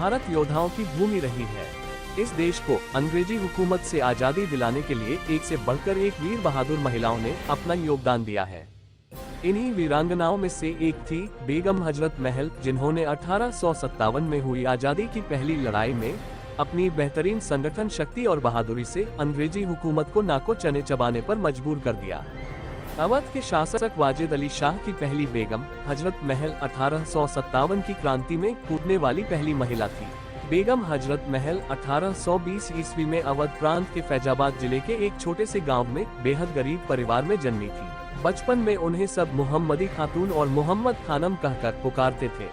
भारत योद्धाओं की भूमि रही है। इस देश को अंग्रेजी हुकूमत से आजादी दिलाने के लिए एक से बढ़कर एक वीर बहादुर महिलाओं ने अपना योगदान दिया है। इन्हीं वीरांगनाओं में से एक थी बेगम हजरत महल, जिन्होंने 1857 में हुई आजादी की पहली लड़ाई में अपनी बेहतरीन संगठन शक्ति और बहादुरी से अंग्रेजी हुकूमत को नाको चने चबाने पर मजबूर कर दिया। अवध के शासक वाजिद अली शाह की पहली बेगम हजरत महल 1857 की क्रांति में कूदने वाली पहली महिला थी। बेगम हजरत महल 1820 ईस्वी में अवध प्रांत के फैजाबाद जिले के एक छोटे से गांव में बेहद गरीब परिवार में जन्मी थी। बचपन में उन्हें सब मोहम्मदी खातून और मोहम्मद खानम कहकर पुकारते थे।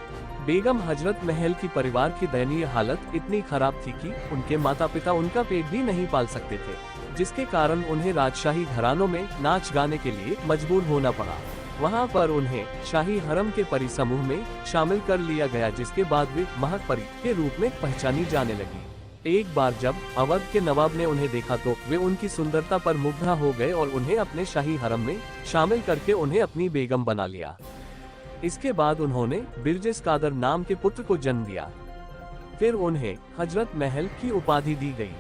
बेगम हजरत महल की परिवार की दयनीय हालत इतनी खराब थी कि उनके माता पिता उनका पेट भी नहीं पाल सकते थे, जिसके कारण उन्हें राजशाही घरानों में नाच गाने के लिए मजबूर होना पड़ा। वहां पर उन्हें शाही हरम के परी समूह में शामिल कर लिया गया, जिसके बाद वे महक परी के रूप में पहचानी जाने लगी। एक बार जब अवध के नवाब ने उन्हें देखा तो वे उनकी सुंदरता पर मुग्ध हो गए और उन्हें अपने शाही हरम में शामिल करके उन्हें अपनी बेगम बना लिया। इसके बाद उन्होंने बिरजिस कादर नाम के पुत्र को जन्म दिया। फिर उन्हें हजरत महल की उपाधि दी गई।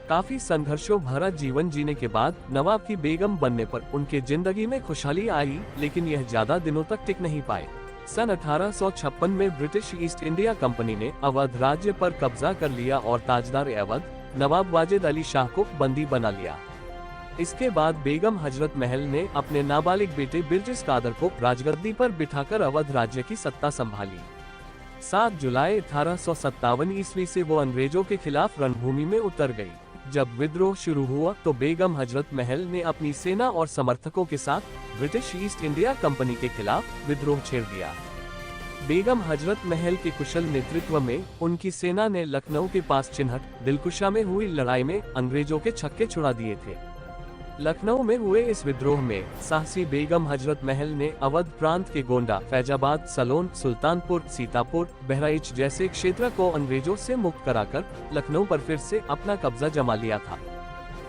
काफी संघर्षों भरा जीवन जीने के बाद नवाब की बेगम बनने पर उनके जिंदगी में खुशहाली आई, लेकिन यह ज्यादा दिनों तक टिक नहीं पाए। सन 1856 में ब्रिटिश ईस्ट इंडिया कंपनी ने अवध राज्य पर कब्जा कर लिया और ताजदार अवध नवाब वाजिद अली शाह को बंदी बना लिया। इसके बाद बेगम हजरत महल ने अपने नाबालिग बेटे बिरजिस कादर को राजगद्दी पर बिठाकर अवध राज्य की सत्ता संभाली। 7 जुलाई 1857 ईस्वी से वो अंग्रेजों के खिलाफ रणभूमि में उतर गई। जब विद्रोह शुरू हुआ तो बेगम हजरत महल ने अपनी सेना और समर्थकों के साथ ब्रिटिश ईस्ट इंडिया कंपनी के खिलाफ विद्रोह छेड़ दिया। बेगम हजरत महल के कुशल नेतृत्व में उनकी सेना ने लखनऊ के पास चिन्हट दिलकुशा में हुई लड़ाई में अंग्रेजों के छक्के छुड़ा दिए थे। लखनऊ में हुए इस विद्रोह में साहसी बेगम हजरत महल ने अवध प्रांत के गोंडा, फैजाबाद, सलोन, सुल्तानपुर, सीतापुर, बहराइच जैसे क्षेत्र को अंग्रेजों से मुक्त कराकर लखनऊ पर फिर से अपना कब्जा जमा लिया था।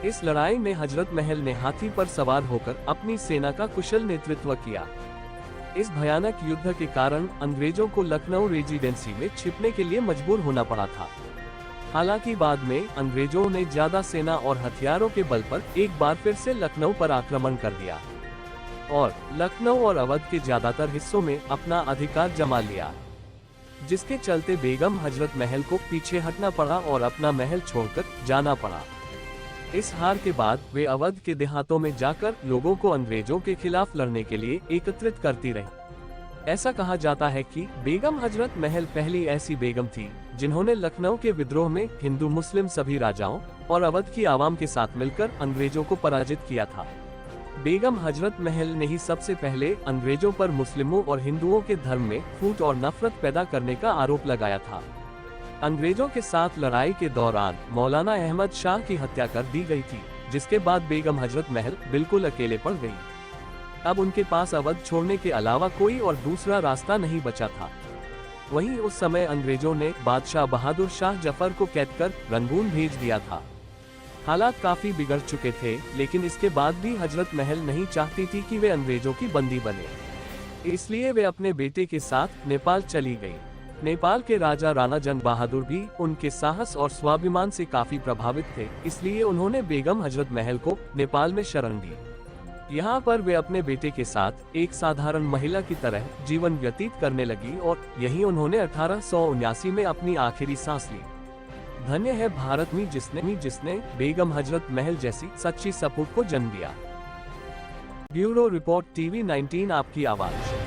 इस लड़ाई में हजरत महल ने हाथी पर सवार होकर अपनी सेना का कुशल नेतृत्व किया। इस भयानक युद्ध के कारण अंग्रेजों को लखनऊ रेजिडेंसी में छिपने के लिए मजबूर होना पड़ा था। हालांकि बाद में अंग्रेजों ने ज्यादा सेना और हथियारों के बल पर एक बार फिर से लखनऊ पर आक्रमण कर दिया और लखनऊ और अवध के ज्यादातर हिस्सों में अपना अधिकार जमा लिया, जिसके चलते बेगम हजरत महल को पीछे हटना पड़ा और अपना महल छोड़कर जाना पड़ा। इस हार के बाद वे अवध के देहातों में जाकर लोगों को अंग्रेजों के खिलाफ लड़ने के लिए एकत्रित करती रही। ऐसा कहा जाता है कि बेगम हजरत महल पहली ऐसी बेगम थी जिन्होंने लखनऊ के विद्रोह में हिंदू मुस्लिम सभी राजाओं और अवध की आवाम के साथ मिलकर अंग्रेजों को पराजित किया था। बेगम हजरत महल ने ही सबसे पहले अंग्रेजों पर मुस्लिमों और हिंदुओं के धर्म में फूट और नफरत पैदा करने का आरोप लगाया था। अंग्रेजों के साथ लड़ाई के दौरान मौलाना अहमद शाह की हत्या कर दी गई थी, जिसके बाद बेगम हजरत महल बिल्कुल अकेले पड़ गई। अब उनके पास अवध छोड़ने के अलावा कोई और दूसरा रास्ता नहीं बचा था। वहीं उस समय अंग्रेजों ने बादशाह बहादुर शाह जफर को कैद कर रंगून भेज दिया था। हालात काफी बिगड़ चुके थे, लेकिन इसके बाद भी हजरत महल नहीं चाहती थी कि वे अंग्रेजों की बंदी बने, इसलिए वे अपने बेटे के साथ नेपाल चली गई। नेपाल के राजा राणा जंग बहादुर भी उनके साहस और स्वाभिमान से काफी प्रभावित थे, इसलिए उन्होंने बेगम हजरत महल को नेपाल में शरण दी। यहाँ पर वे अपने बेटे के साथ एक साधारण महिला की तरह जीवन व्यतीत करने लगी और यहीं उन्होंने 1879 में अपनी आखिरी सांस ली। धन्य है भारत में जिसने बेगम हजरत महल जैसी सच्ची सपूत को जन्म दिया। ब्यूरो रिपोर्ट TV 19 आपकी आवाज।